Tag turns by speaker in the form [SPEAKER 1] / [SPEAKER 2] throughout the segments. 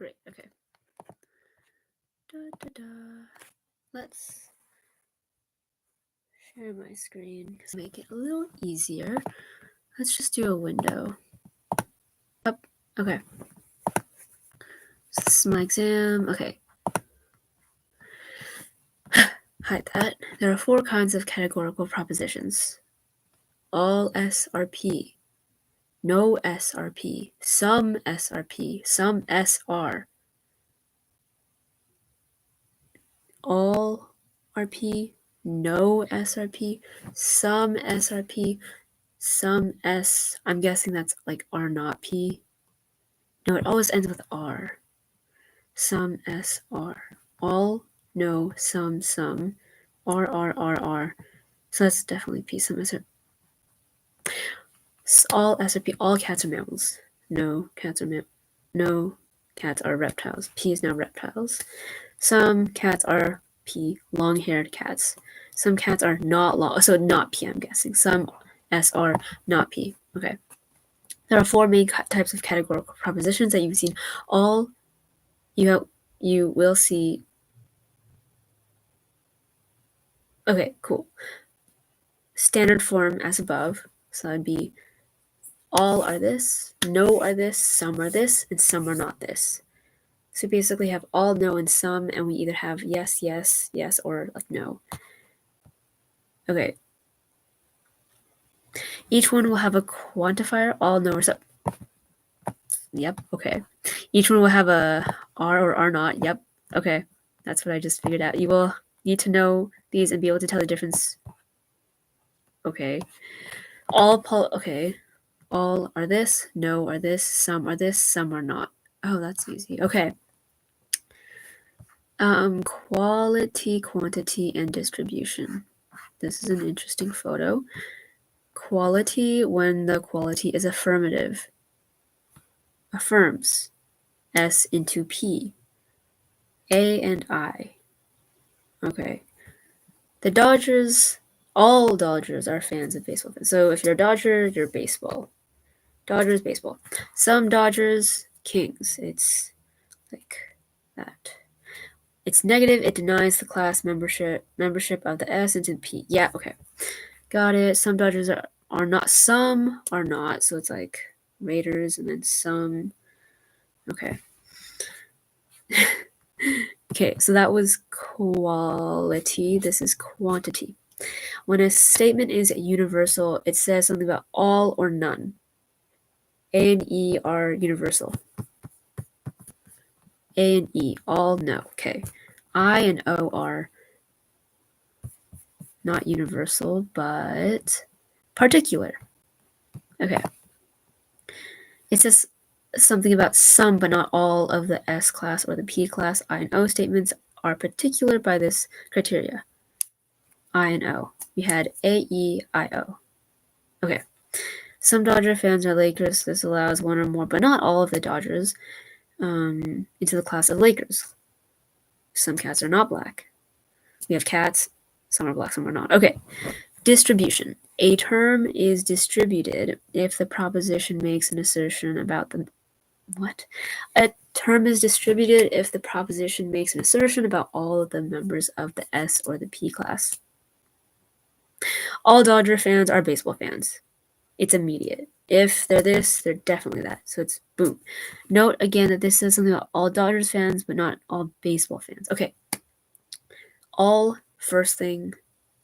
[SPEAKER 1] Great. Okay. Let's share my screen to make it a little easier. Let's just do a window. Up. Okay. So this is my exam. Okay. Hide that. There are 4 kinds of categorical propositions. All S are P. No S are P. Some S are P. Some S are. All are P. No S are P. Some S are P. Some S. I'm guessing that's like R not P. No, it always ends with R. Some S R. All, no, some, R, R, R, R. So that's definitely P. Some S are. All S are P. All cats are mammals. No cats are No cats are reptiles. P is now reptiles. Some cats are P, long-haired cats. Some cats are not long, so not P, I'm guessing. Some S are not P. Okay. There are 4 main types of categorical propositions that you've seen. All you will see. Okay, cool. Standard form as above. So that'd be all are this, no are this, some are this, and some are not this. So we basically have all, no, and some, and we either have yes, yes, yes, or like no. Okay. Each one will have a quantifier, all, no, or some. Yep, okay. Each one will have a R or R not. Yep, okay. That's what I just figured out. You will need to know these and be able to tell the difference. Okay. Okay. All are this, no are this, some are not. Oh, that's easy. Okay. Quality, quantity, and distribution. This is an interesting photo. Quality, when the quality is affirmative. Affirms. S into P. A and I. Okay. The Dodgers, all Dodgers are fans of baseball. So if you're a Dodger, you're baseball. Dodgers, baseball. Some Dodgers, Kings. It's like that. It's negative. It denies the class membership of the S into the P. Yeah, okay. Got it. Some Dodgers are not. Some are not. So it's like Raiders and then some. Okay. Okay, so that was quality. This is quantity. When a statement is universal, it says something about all or none. A and E are universal. A and E, all, no. Okay. I and O are not universal, but particular. Okay. It says something about some, but not all of the S class or the P class. I and O statements are particular by this criteria. I and O. We had A, E, I, O. Okay. Some Dodger fans are Lakers. This allows one or more, but not all of the Dodgers, into the class of Lakers. Some cats are not black. We have cats. Some are black, some are not. Okay. Distribution. A term is distributed if the proposition makes an assertion about the. What? A term is distributed if the proposition makes an assertion about all of the members of the S or the P class. All Dodger fans are baseball fans. It's immediate. If they're this, they're definitely that. So it's boom. Note again that this says something about all Dodgers fans, but not all baseball fans. Okay. All first thing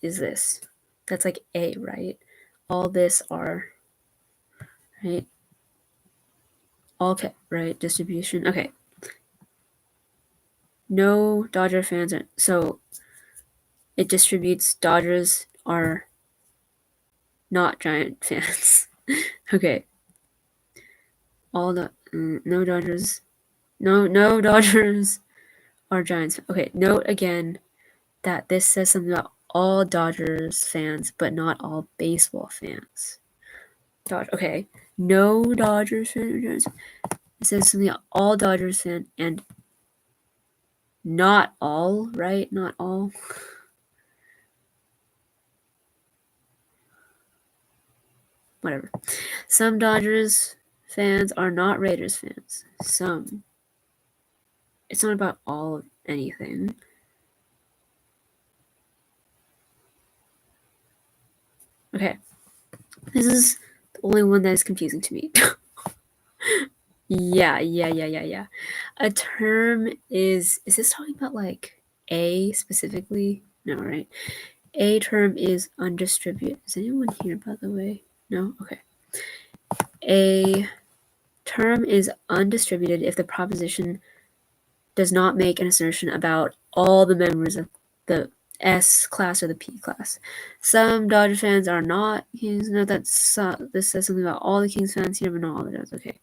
[SPEAKER 1] is this. That's like A, right? All this are, right? All okay, right? Distribution. Okay. No Dodger fans are, so it distributes Dodgers are not Giant fans. Okay. All the no Dodgers. No Dodgers are Giants. Okay, note again that this says something about all Dodgers fans, but not all baseball fans. Okay. No Dodgers fans. It says something about all Dodgers fans and not all, right? Not all. Whatever. Some Dodgers fans are not Raiders fans. Some It's not about all of anything. Okay. This is the only one that is confusing to me. Yeah. A term is this talking about like A specifically? No, right? A term is undistributed. Is anyone here, by the way? No? Okay. A term is undistributed if the proposition does not make an assertion about all the members of the S class or the P class. Some Dodger fans are not Kings. No, this says something about all the Kings fans here, but not all the Dodgers. Okay.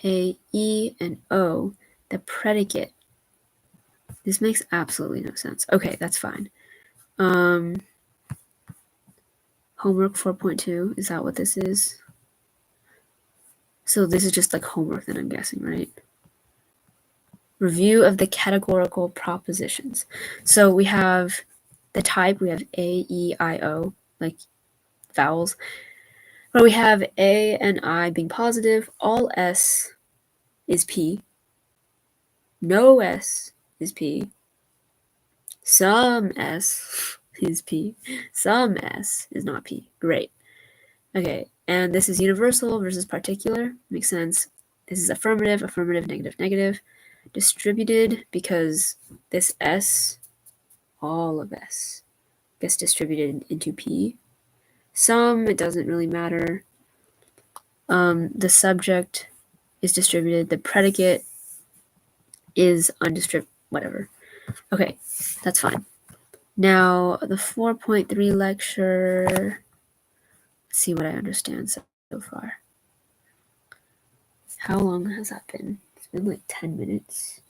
[SPEAKER 1] A, E, and O, the predicate. This makes absolutely no sense. Okay, that's fine. Homework 4.2, is that what this is? So this is just like homework then, I'm guessing, right? Review of the categorical propositions. So we have the type, we have A, E, I, O, like vowels. Where we have A and I being positive, all S is P, no S is P, some S is P, some S is not P. Great. Okay, and this is universal versus particular. Makes sense. This is affirmative, affirmative, negative, negative. Distributed because this S, all of S, gets distributed into P. Some, it doesn't really matter. The subject is distributed. The predicate is undistributed. Whatever. Okay, that's fine. Now, the 4.3 lecture. Let's see what I understand so far. How long has that been? It's been like 10 minutes.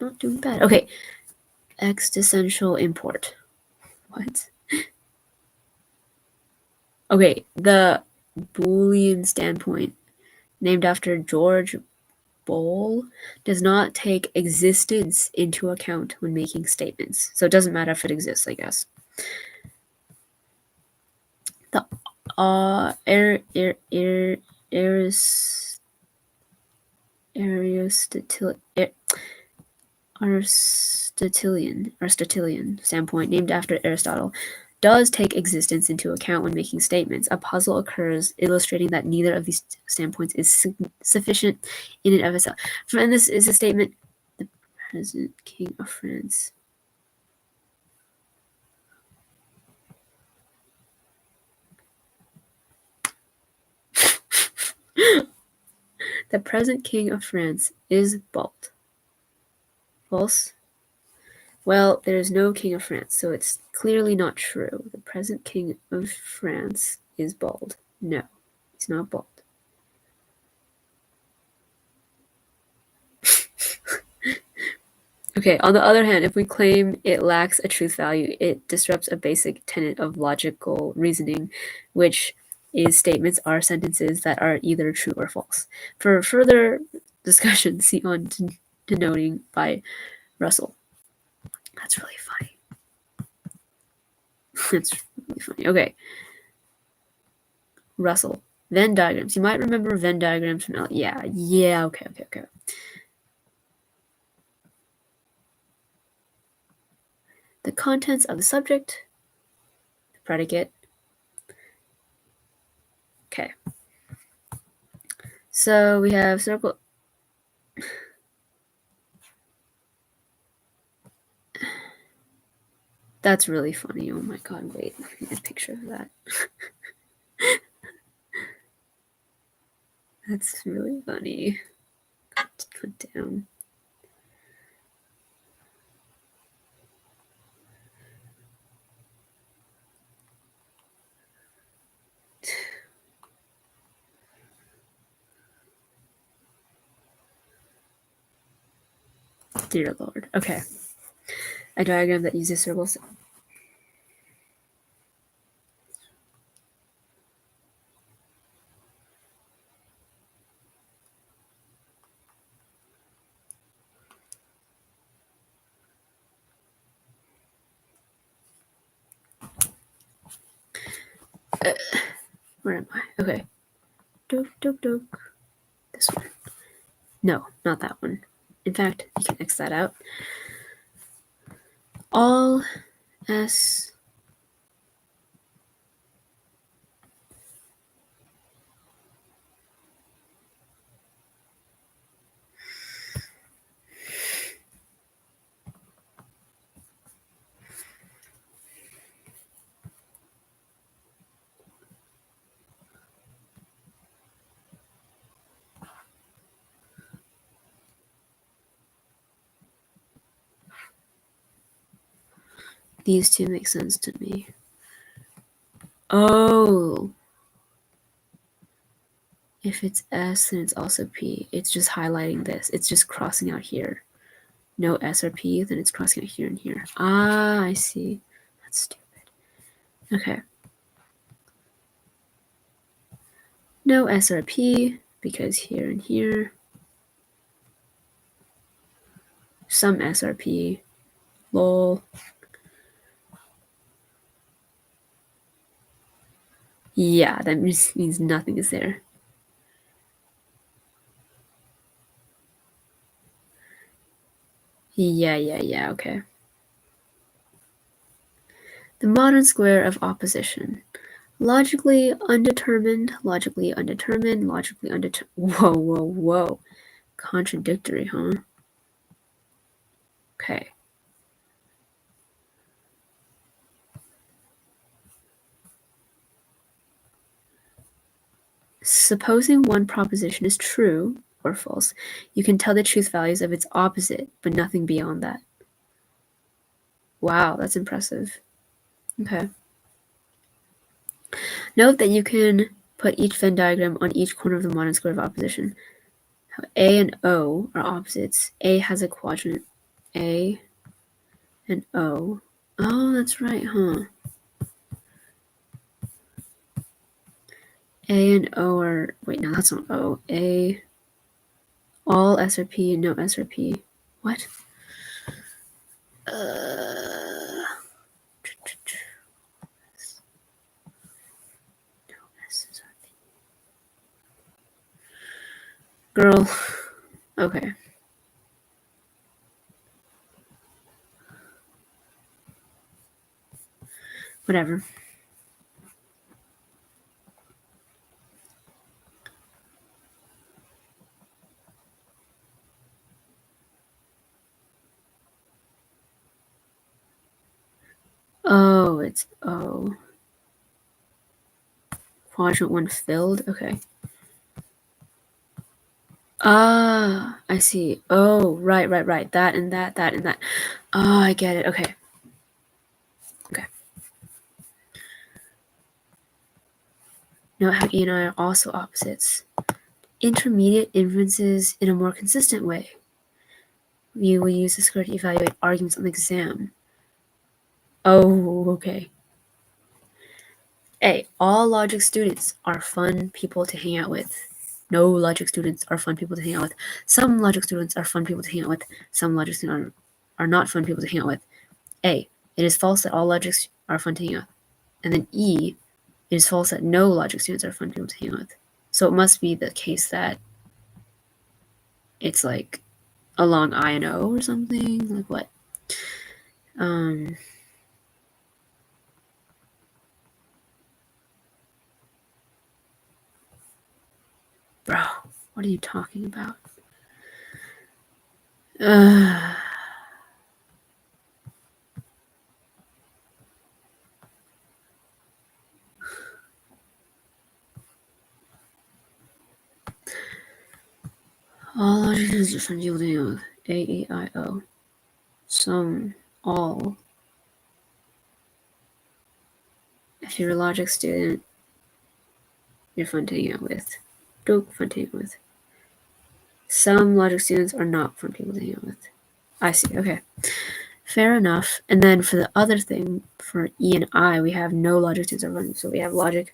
[SPEAKER 1] Not doing bad. Okay. Existential import. What? Okay, the Boolean standpoint, named after George Boole, does not take existence into account when making statements. So it doesn't matter if it exists, I guess. The Aristotelian standpoint, named after Aristotle, does take existence into account when making statements. A puzzle occurs illustrating that neither of these standpoints is sufficient in and of itself. And this is a statement: the present king of France. The present king of France is bald. False? Well, there is no king of France, so it's clearly not true. The present king of France is bald. No, he's not bald. Okay, on the other hand, if we claim it lacks a truth value, it disrupts a basic tenet of logical reasoning, which is statements are sentences that are either true or false. For further discussion, see on denoting by Russell. That's really funny. That's really funny. Okay. Russell. Venn diagrams. You might remember Venn diagrams from yeah, okay. The contents of the subject, the predicate. Okay. So we have circle. That's really funny. Oh my god, wait. Let me get a picture of that. That's really funny. Cut down. Dear Lord. Okay. A diagram that uses circles. Where am I? Okay. This one. No, not that one. In fact, you can X that out. All S. These two make sense to me. Oh. If it's S, then it's also P. It's just highlighting this. It's just crossing out here. No S or P, then it's crossing out here and here. Ah, I see. That's stupid. Okay. No S or P, because here and here. Some S or P. Lol. Yeah, that means nothing is there. Yeah, okay. The modern square of opposition. Logically undetermined, logically undetermined, logically undetermined. Whoa. Contradictory, huh? Okay. Supposing one proposition is true or false, you can tell the truth values of its opposite, but nothing beyond that. Wow, that's impressive. Okay. Note that you can put each Venn diagram on each corner of the modern square of opposition. A and O are opposites. A has a quadrant. A and O. Oh, that's right, huh? A and O are. Wait, no, that's not O. A. All S or P and no S or P. What? Girl. Okay. Whatever. Oh, it's O. Quadrant 1 filled? Okay. Ah, I see. Oh, right. That and that and that. Oh, I get it. Okay. Note how E and I are also opposites. Intermediate inferences in a more consistent way. You will use the square to evaluate arguments on the exam. Oh, okay. A. All logic students are fun people to hang out with. No logic students are fun people to hang out with. Some logic students are fun people to hang out with. Some logic students are not fun people to hang out with. A. It is false that all logics are fun to hang out with. And then E. It is false that no logic students are fun people to hang out with. So it must be the case that it's like along I and O or something. Like what? Bro, what are you talking about? All logic is different yielding of A, E, I, O. Some, all. If you're a logic student, you're fun to hang out with. Dope, fun to hang out with. Some logic students are not fun people to hang out with. I see, okay. Fair enough. And then for the other thing, for E and I, we have no logic students are fun. So we have logic,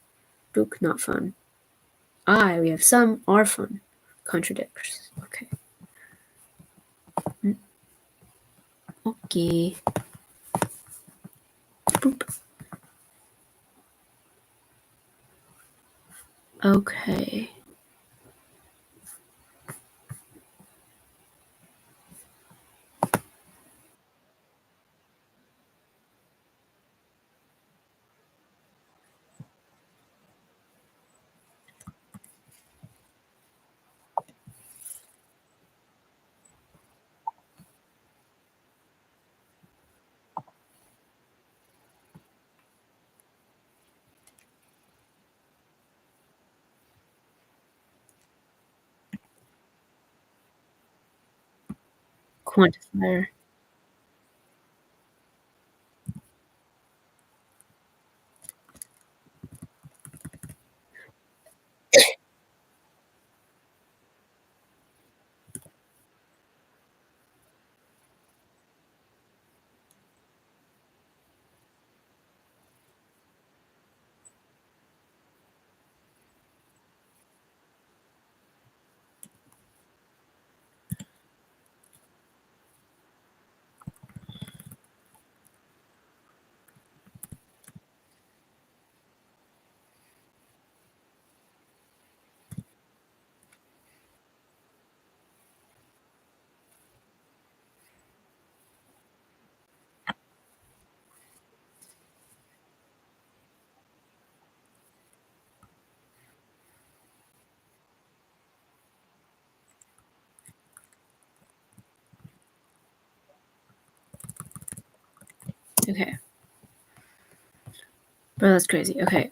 [SPEAKER 1] book, not fun. I, we have some are fun. Contradicts. Okay. Okay. Boop. 。 . 。 。 . 。 . 。 . 。 . 。 . 。 . 。 . 。 . 。 . 。 . 。 。 . 。 。 . 。 。 。 。 。 。 。 。 。 。 。 。 。 。 。 。 。 。 。 。 。 。 . 。 。 .
[SPEAKER 2] Boop.
[SPEAKER 1] Okay. Quantifier. Okay. Bro, that's crazy. Okay.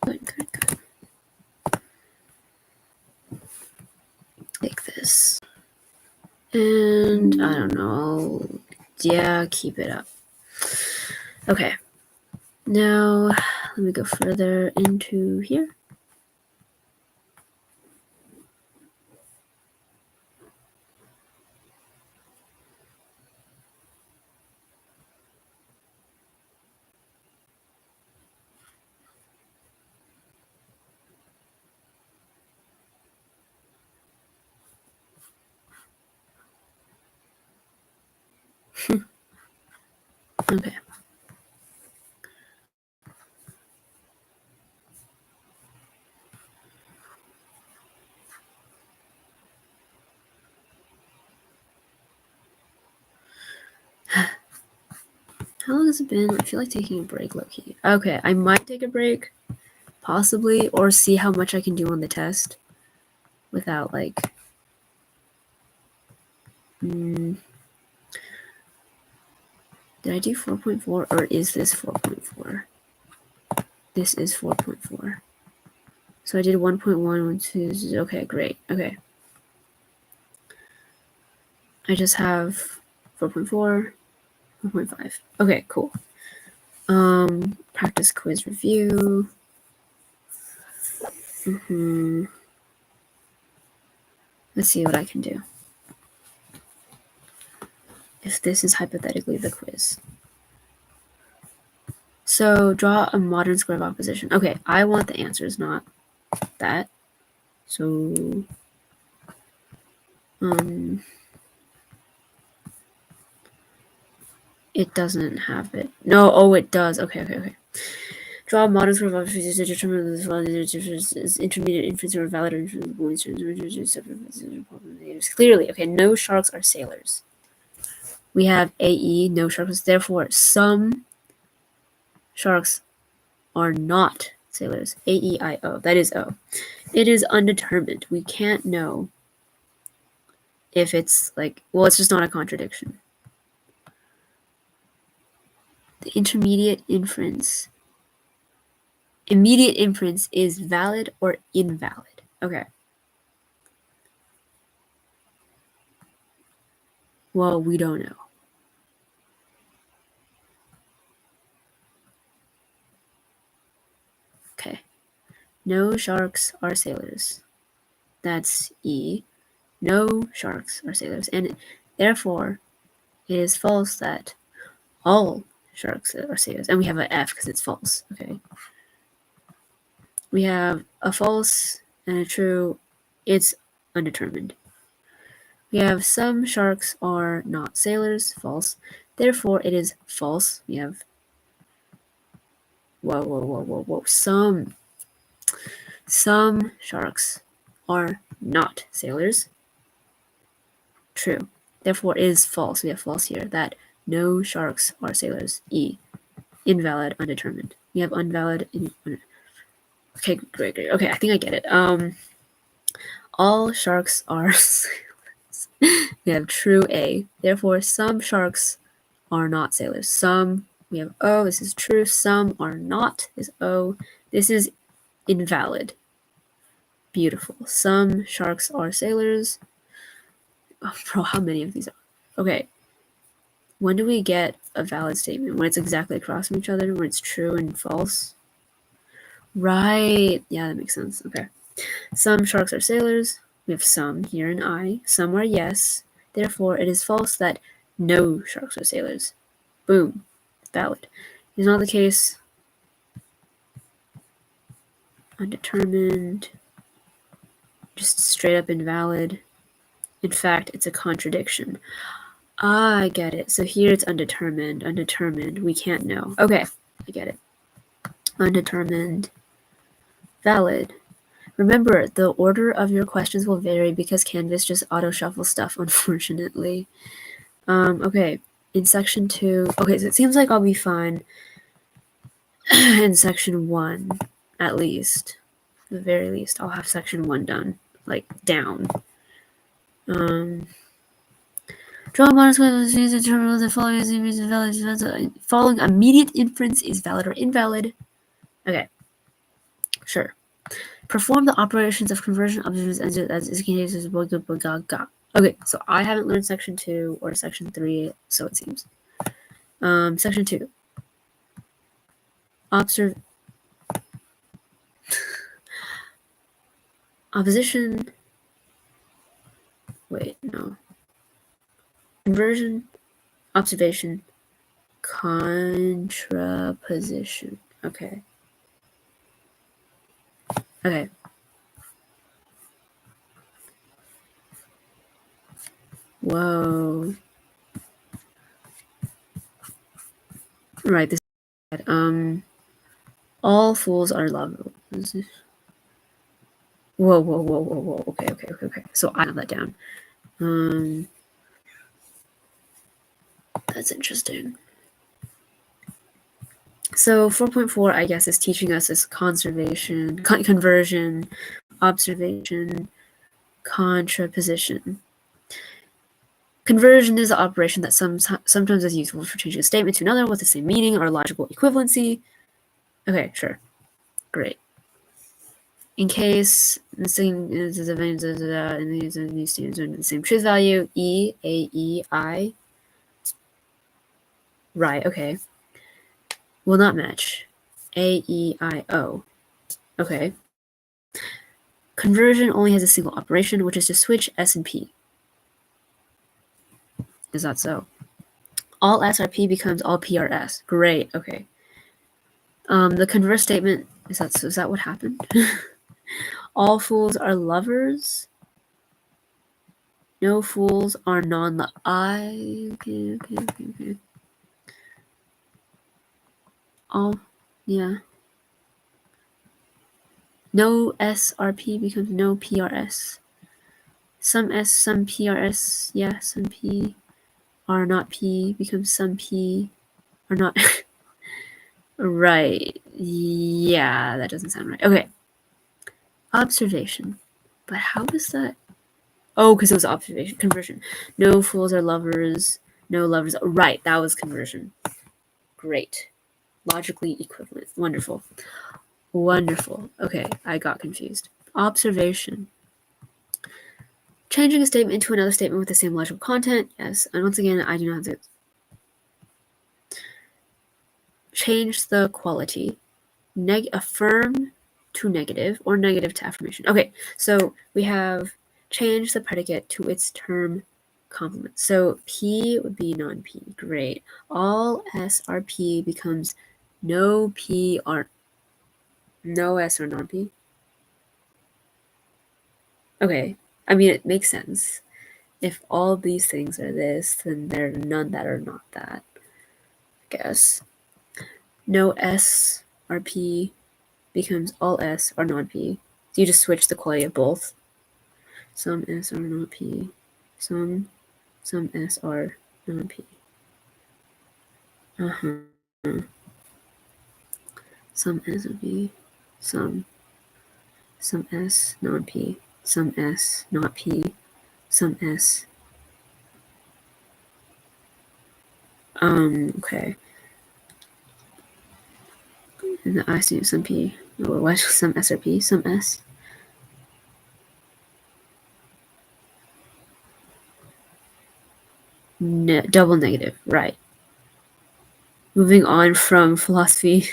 [SPEAKER 1] Good. Take this. And I don't know. Yeah, keep it up. Okay. Now, let me go further into here. Okay. How long has it been? I feel like taking a break, low-key. Okay, I might take a break, possibly, or see how much I can do on the test without, like... did I do 4.4, or is this 4.4? This is 4.4. So I did 1.1, okay, great, okay. I just have 4.4, 1.5. Okay, cool. Practice quiz review. Let's see what I can do. If this is hypothetically the quiz. So draw a modern square of opposition. Okay, I want the answers, not that. So it doesn't have it. No, oh, it does. Okay. Draw a modern square of opposition to determine the intermediate inference or valid inference. Clearly, okay, no sharks are sailors. We have AE, no sharks. Therefore, some sharks are not sailors. AEIO. That is O. It is undetermined. We can't know if it's like, well, it's just not a contradiction. The immediate inference is valid or invalid. Okay. Well, we don't know. Okay. No sharks are sailors. That's E. No sharks are sailors. And therefore, it is false that all sharks are sailors. And we have an F because it's false. Okay. We have a false and a true. It's undetermined. We have some sharks are not sailors. False. Therefore, it is false. We have whoa. Some sharks are not sailors. True. Therefore, it is false. We have false here. That no sharks are sailors. E. Invalid, undetermined. We have unvalid. Okay, great. Okay, I think I get it. All sharks are sailors. We have true A. Therefore, some sharks are not sailors. Some, we have O. This is true. Some are not is O. This is invalid. Beautiful. Some sharks are sailors. Oh, bro, how many of these are? Okay. When do we get a valid statement? When it's exactly across from each other? When it's true and false? Right. Yeah, that makes sense. Okay. Some sharks are sailors. We have some here in I. Some are yes. Therefore, it is false that no sharks are sailors. Boom. Valid. Is not the case. Undetermined. Just straight up invalid. In fact, it's a contradiction. Ah, I get it. So here it's undetermined. Undetermined. We can't know. Okay, I get it. Undetermined. Valid. Remember, the order of your questions will vary because Canvas just auto-shuffles stuff, unfortunately. Okay, in section 2... Okay, so it seems like I'll be fine in section 1, at least. At the very least, I'll have section 1 done. Like, down. Draw a modern square of determine the following is valid. Following immediate inference is valid or invalid. Okay. Sure. Perform the operations of conversion observations as indicated as Okay, so I haven't learned section 2 or section 3, so it seems. Section 2. Opposition. Wait, no. Conversion, observation, contraposition. Okay. Okay. Whoa. Right, this all fools are lovable. Whoa. Okay. So I have that down. That's interesting. So 4.4, I guess, is teaching us this conversion, observation, contraposition. Conversion is an operation that sometimes is useful for changing a statement to another with the same meaning or logical equivalency. Okay, sure. Great. In case the same is the same truth value, E, A, E, I. Right, okay. Will not match. A, E, I, O. Okay. Conversion only has a single operation, which is to switch S and P. Is that so? All S are P becomes all P are S. Great. Okay. The converse statement is that what happened? All fools are lovers. No fools are okay. All, yeah. No SRP becomes no PRS. Some S, some PRS, yeah, some P are not P becomes some P are not. Right. Yeah, that doesn't sound right. Okay. Observation. But how does that? Oh, because it was observation. Conversion. No fools are lovers. No lovers. Right, that was conversion. Great. Logically equivalent. Wonderful. Wonderful. Okay, I got confused. Observation. Changing a statement into another statement with the same logical content. Yes. And once again, I do not have to change the quality. Affirm to negative or negative to affirmation. Okay, so we have changed the predicate to its term complement. So P would be non-P. Great. All S are P becomes no P are no S or non-P. Okay. I mean, it makes sense. If all these things are this, then there are none that are not that. I guess. No S or P becomes all S are non-P. So you just switch the quality of both. Some S are not P. Some S are non P. Some S are P. Some S non P. Some S not P. Some S. Okay. And the I see some P. What? Some S or P. Some S. Double negative. Right. Moving on from philosophy.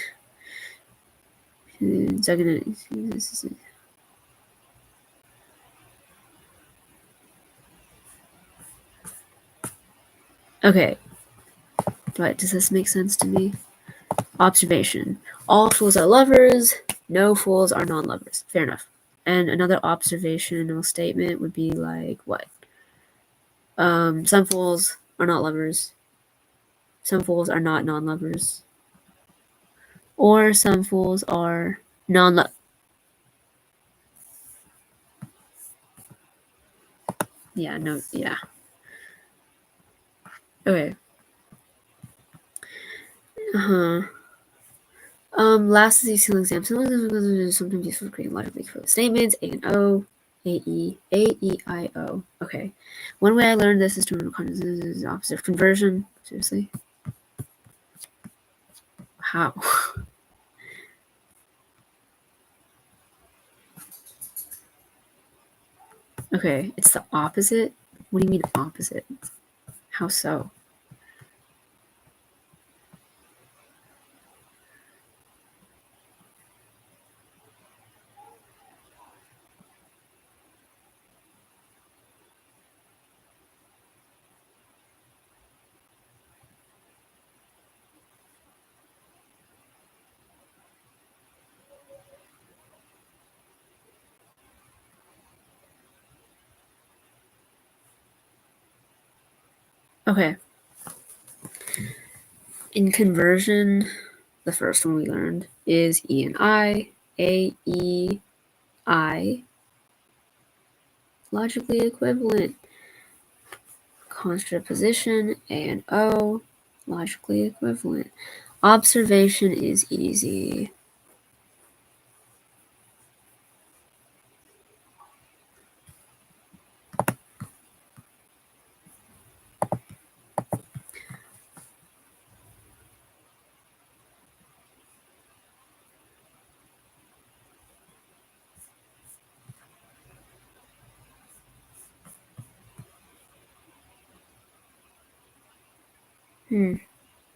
[SPEAKER 1] Okay. But does this make sense to me? Observation. All fools are lovers. No fools are non-lovers. Fair enough. And another observational statement would be like what? Some fools are not lovers. Some fools are not non-lovers. Or some fools are non. Yeah. No. Yeah. Okay. Uh huh. Last is the single exam. Sometimes useful for creating logically equivalent statements. A and O. A-E-I-O. Okay. One way I learned this is to remember context opposite of conversion. Seriously. How? Okay, it's the opposite? What do you mean opposite? How so? Okay. In conversion, the first one we learned is E and I, A, E, I, logically equivalent. Constant position, A and O, logically equivalent. Observation is easy.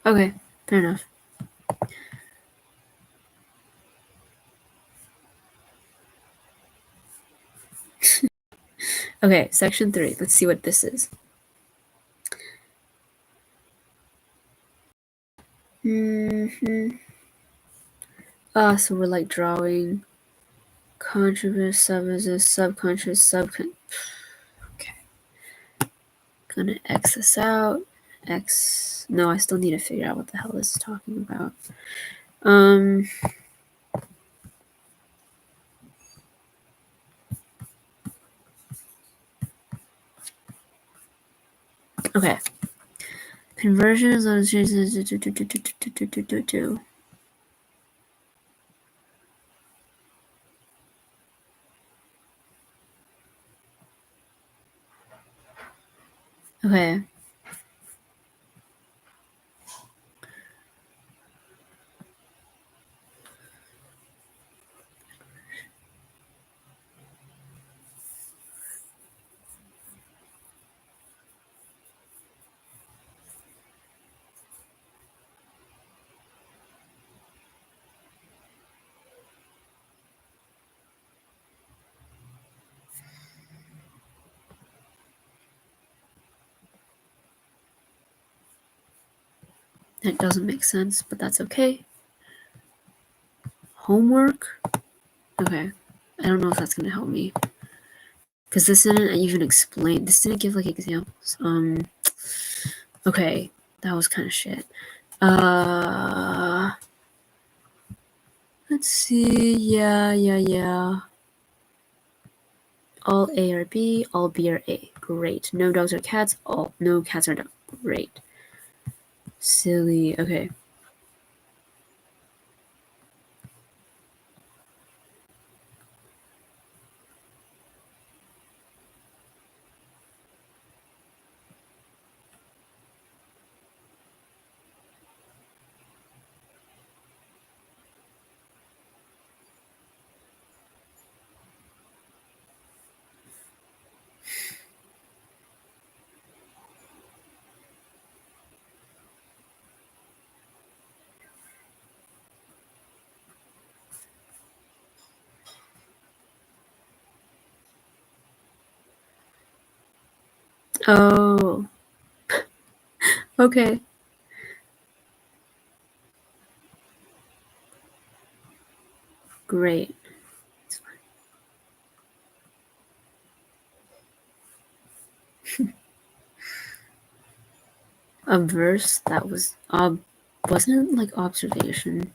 [SPEAKER 1] Okay, fair enough. Okay, section 3. Let's see what this is. So we're like drawing conscious, subconscious, okay. Gonna X this out. X. No, I still need to figure out what the hell this is talking about. Okay. Conversion is okay. That doesn't make sense, but that's okay. Homework? Okay. I don't know if that's gonna help me. Because this didn't even explain. This didn't give like examples. Okay. That was kind of shit. Let's see. Yeah. All A or B, all B or A. Great. No dogs or cats. No cats or dogs. Great. Silly. Okay. Oh. Okay. Great. A verse that was wasn't it like observation?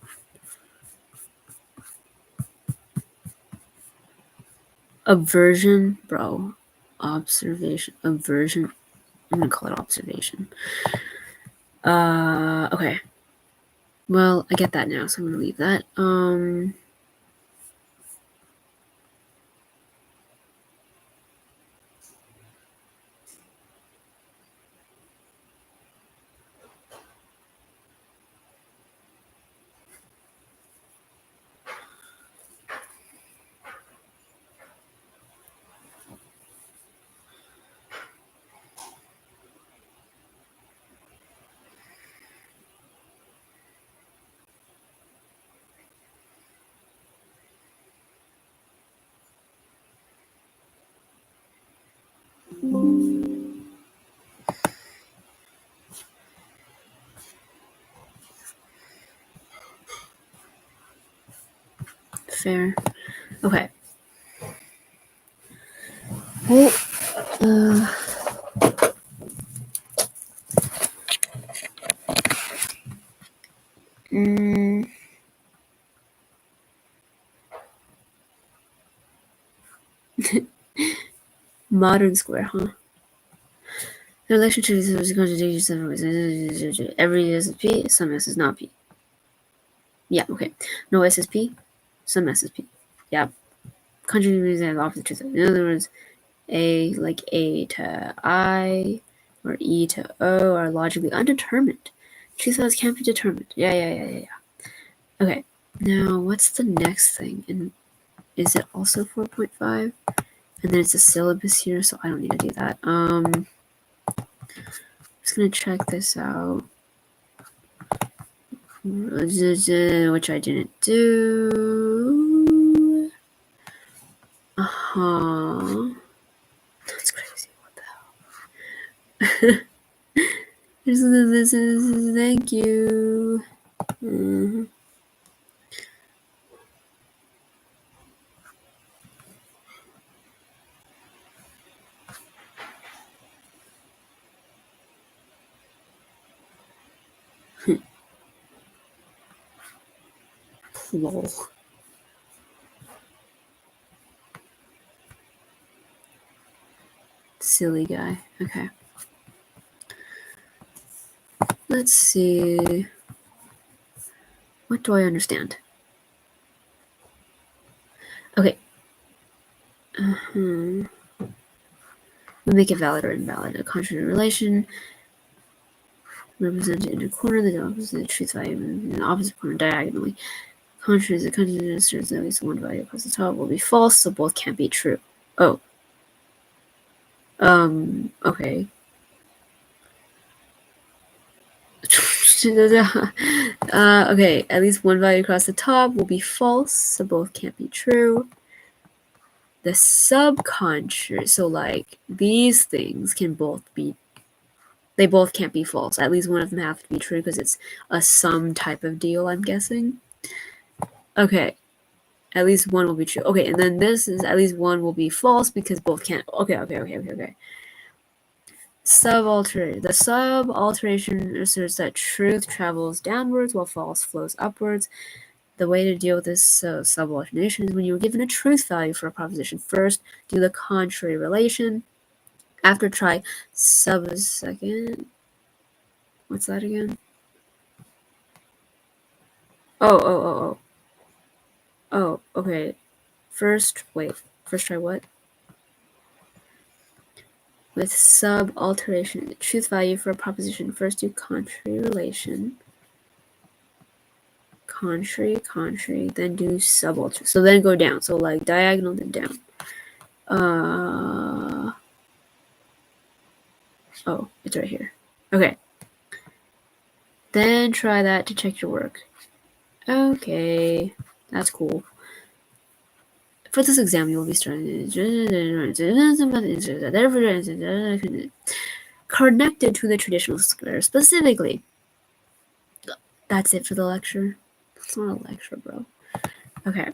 [SPEAKER 1] Aversion, bro. Observation. Aversion. I'm gonna call it observation. Okay. Well, I get that now, so I'm gonna leave that. Fair. Okay. Well, modern square, huh? The relationship is every S is P, some S is not P. Yeah, okay. No S is P, some S is P. Yeah. Conjugate means they have opposite truth. In other words, A like A to I or E to O are logically undetermined. Truth values can't be determined. Yeah. Okay. Now what's the next thing? And is it also 4.5? And then it's a syllabus here, so I don't need to do that. Just gonna check this out. Which I didn't do. Thank you. Lol. Silly guy. Okay. Let's see. What do I understand? Okay. We make it valid or invalid. A contrary relation represented in a corner, the opposite truth value in the opposite corner diagonally. Contrary is a contrary asserts that at least one value across the top will be false, so both can't be true. Oh. Okay. Okay, at least one value across the top will be false, so both can't be true. The subcontrary, so like these things can both be, they both can't be false. At least one of them have to be true because it's a sum type of deal, I'm guessing. Okay, at least one will be true. Okay, and then this is at least one will be false because both can't. Okay. Subalternation. The subalternation asserts that truth travels downwards while false flows upwards. The way to deal with this subalternation is when you're given a truth value for a proposition. First, do the contrary relation. After, try sub-second. What's that again? Oh, okay. First try what? With subalternation, the truth value for a proposition. First, do contrary relation. Contrary, then do subalternation. So then go down. So like diagonal, then down. Oh, it's right here. Okay. Then try that to check your work. Okay, that's cool. For this exam, you will be starting connected to the traditional square specifically. That's it for the lecture. It's not a lecture, bro. Okay.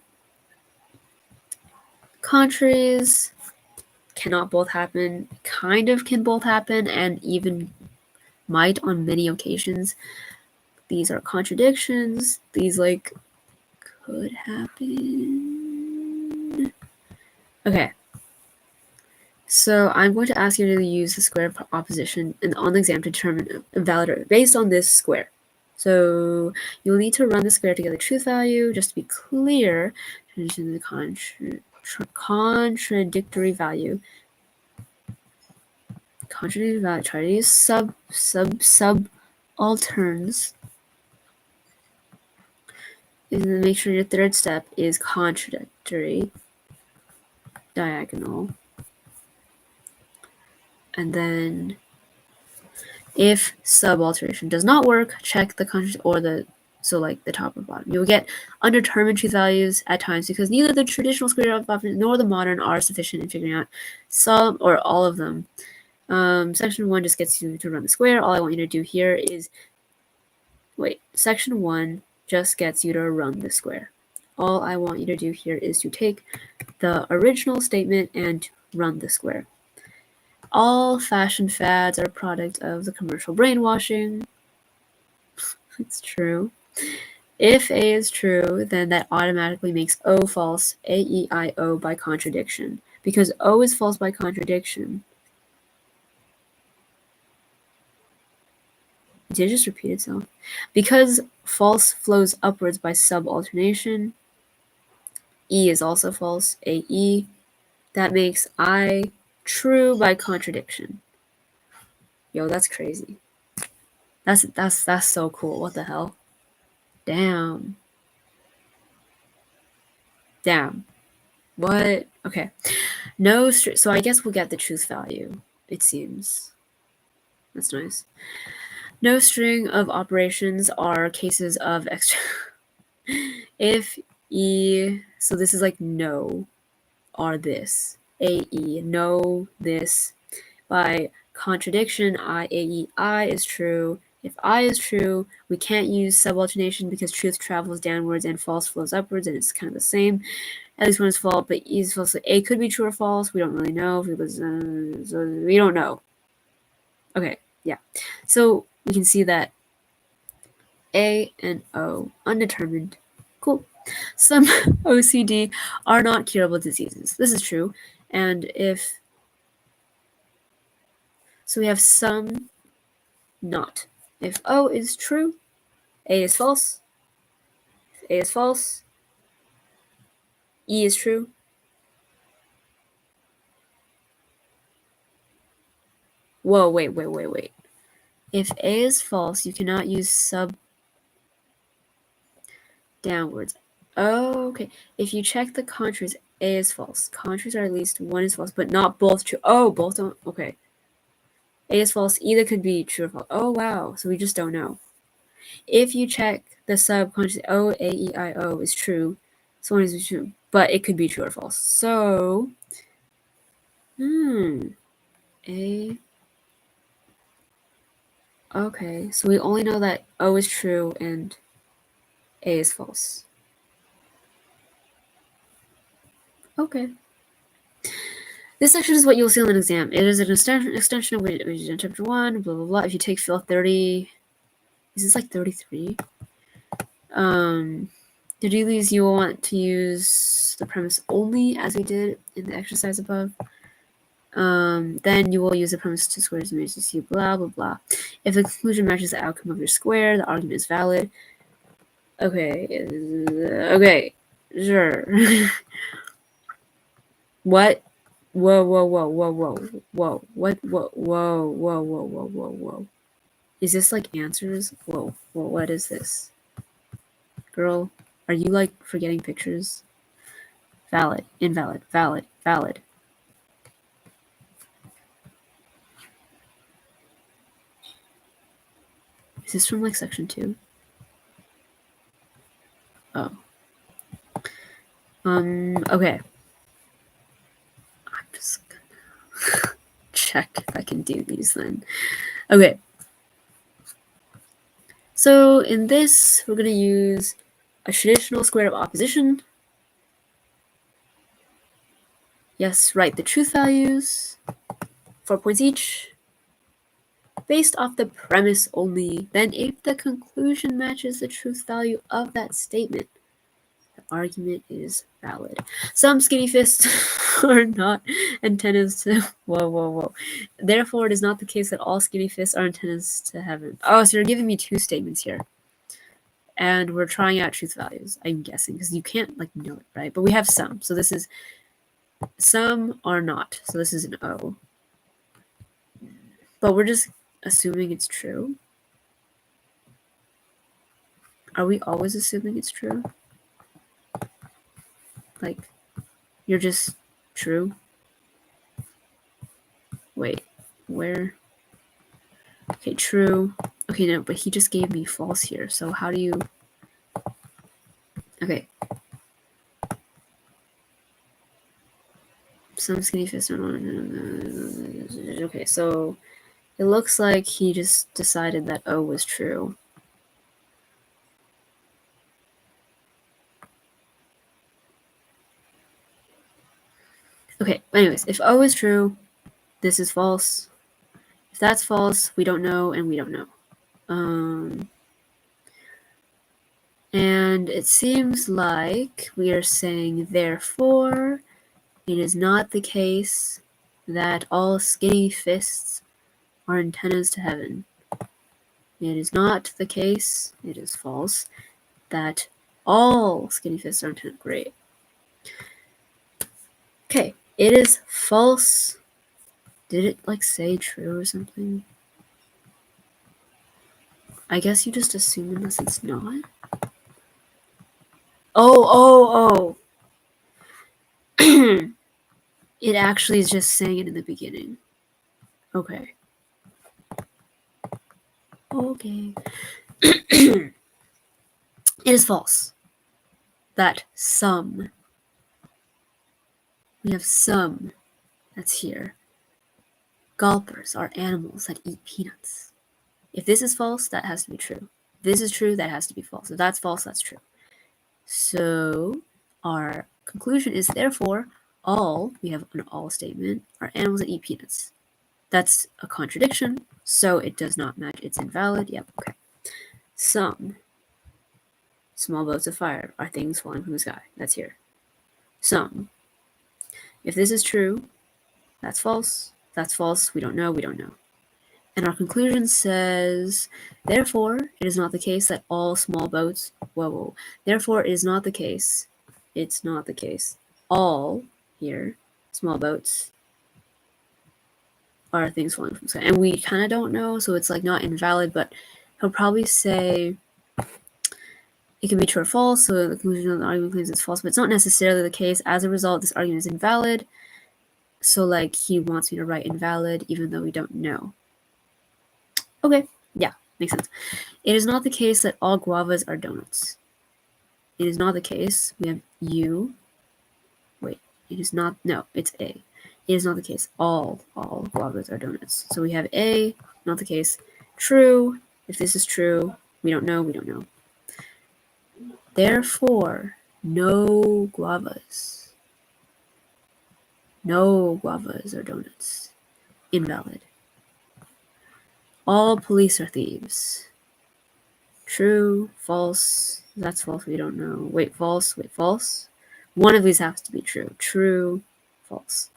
[SPEAKER 1] Contraries cannot both happen, kind of can both happen, and even might on many occasions. These are contradictions. These like could happen. Okay. So I'm going to ask you to use the square opposition on the exam to determine a valid based on this square. So you'll need to run the square to get the truth value. Just to be clear, the contradictory value. Contradictory value. Try to use subalterns. And then make sure your third step is contradictory diagonal. And then if subalternation does not work, check the or the like the top or bottom. You'll get undetermined truth values at times because neither the traditional square root operations nor the modern are sufficient in figuring out some or all of them. Section 1 just gets you to run the square. All I want you to do here is section 1 just gets you to run the square. All I want you to do here is to take the original statement and run the square. All fashion fads are a product of the commercial brainwashing. It's true. If A is true, then that automatically makes O false, A, E, I, O by contradiction. Because O is false by contradiction. Did it just repeat itself? Because false flows upwards by subalternation, E is also false, A, E. That makes I true by contradiction. Yo, that's crazy. That's so cool. What the hell? Damn. What? Okay. No, so I guess we'll get the truth value, it seems. That's nice. No string of operations are cases of extra. If E, so this is like no, or this. A, E, no, this, by contradiction, I, A, E, I is true. If I is true, we can't use subalternation because truth travels downwards and false flows upwards, and it's kind of the same. At least one is false, but E is false. So A could be true or false. We don't really know. We don't know. Okay, yeah. So we can see that A and O, undetermined. Cool. Some OCD are not curable diseases. This is true. And if so, we have some not. If O is true, A is false. If A is false, E is true. Whoa, wait. If A is false, you cannot use sub downwards. Oh, okay. If you check the contraries, A is false. Contraries are at least one is false, but not both true. Oh, both don't. Okay. A is false. Either could be true or false. Oh, wow. So we just don't know. If you check the subconscious, O, A, E, I, O is true. So one is true, but it could be true or false. So, A. Okay, so we only know that O is true and A is false. Okay. This section is what you'll see on an exam. It is an extension of what you did in chapter 1, blah, blah, blah. If you take Phil 30, is this like 33? Did you use, you will want to use the premise only as we did in the exercise above. Then you will use the premise to square the image to see blah, blah, blah. If the conclusion matches the outcome of your square, the argument is valid. Okay, sure. What? Whoa. Whoa. Is this like answers? Whoa, what is this? Girl, are you like forgetting pictures? Valid, invalid, valid. Is this from like section 2? Oh. Okay. I'm just gonna check if I can do these then. Okay. So in this, we're gonna use a traditional square of opposition. Yes, write the truth values, 4 points each, based off the premise only. Then if the conclusion matches the truth value of that statement, the argument is valid. Some skinny fists are not antennas to whoa. Therefore, it is not the case that all skinny fists are antennas to heaven. Oh, so you're giving me 2 statements here. And we're trying out truth values, I'm guessing, because you can't like know it, right? But we have some. So this is some are not. So this is an O. But we're just assuming it's true. Are we always assuming it's true? Like, you're just true? Wait, where? Okay, true. Okay, no, but he just gave me false here. So how do you... Okay. Some skinny fists are not... Okay, so it looks like he just decided that O was true. Okay, anyways, if O is true, this is false. If that's false, we don't know, and we don't know. And it seems like we are saying, therefore, it is not the case that all skinny fists are antennas to heaven. It is not the case, it is false, that all skinny fists are antennas. Great. Okay, it is false. Did it like say true or something? I guess you just assume unless it's not. Oh. It actually is just saying it in the beginning. Okay. It is false that some, we have some that's here, Gulpers are animals that eat peanuts. If this is false, that has to be true. If this is true, that has to be false. If that's false, that's true. So our conclusion is therefore all, we have an all statement, are animals that eat peanuts. That's a contradiction, so it does not match. It's invalid. Yep, okay. Some small boats of fire are things falling from the sky. That's here. Some. If this is true, that's false. That's false. We don't know. We don't know. And our conclusion says, therefore, it is not the case that all small boats, therefore, it is not the case, it's not the case, all, here, small boats, are things falling from the sky. And we kind of don't know, so it's like not invalid, but he'll probably say it can be true or false, so the conclusion of the argument claims it's false, but it's not necessarily the case. As a result, this argument is invalid, so like he wants me to write invalid, even though we don't know. Okay, yeah, makes sense. It is not the case that all guavas are donuts. It is not the case. We have U. Wait, it is not. No, it's A. It is not the case. All guavas are donuts. So we have A, not the case. True. If this is true, we don't know. We don't know. Therefore, no guavas. No guavas are donuts. Invalid. All police are thieves. True, false. That's false. We don't know. Wait, false. Wait, false. One of these has to be true. True, false.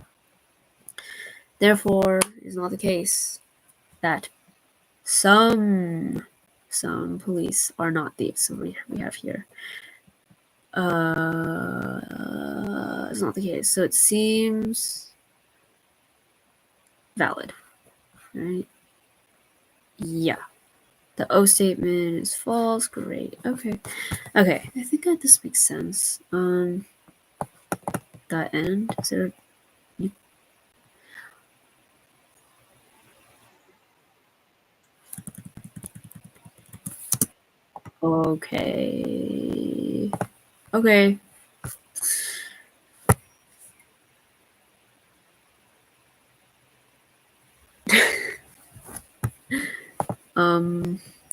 [SPEAKER 1] Therefore, it is not the case that some police are not thieves. So we have here. It's not the case. So it seems valid, right? Yeah. The O statement is false. Great. Okay. Okay. I think that this makes sense. That end. Is there? Okay. Okay.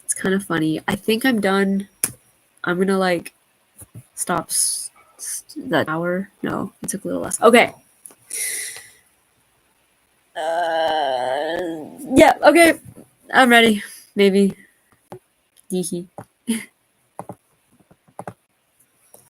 [SPEAKER 1] It's kind of funny. I think I'm done. I'm gonna like stop that hour. No, it took a little less. Okay. Yeah. Okay. I'm ready. Maybe. Yeehee.